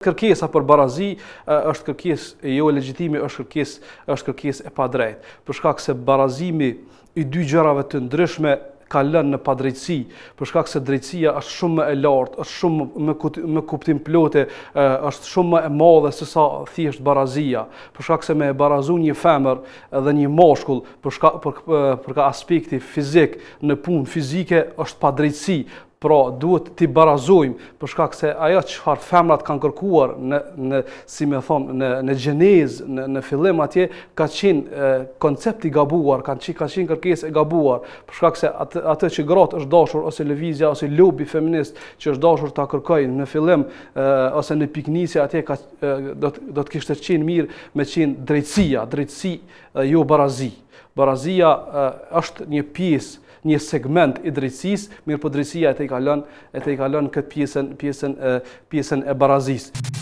Kërkesa për barazi është kërkesë jo legjitime, është kërkesë e padrejtë. Për shkak se barazimi i dy gjërave të ndryshme ka lënë në padrejtësi, për shkak se drejtësia është shumë më e lartë, është shumë më kuptim plotë, është shumë më e madhe se sa thjesht barazia. Për shkak se me barazu një femër dhe një mashkull për ka aspekti fizik në punë fizike është padrejtësi. Pra duhet t'i barazojmë për shkak se ajo çfarë femrat kanë kërkuar në gjenezë, në fillim atje ka qenë koncept i gabuar, ka qenë kërkesë e gabuar, për shkak se atë që gratë është dashur ose lëvizja ose lobi feminist që është dashur ta kërkojë në fillim ose në piknisje atje do të kishte qenë mirë me qenë drejtësi jo barazi. Barazia është një pjesë, një segment i drejtësisë, mirë po drejtësia e te i kalon këtë pjesën e barazisë.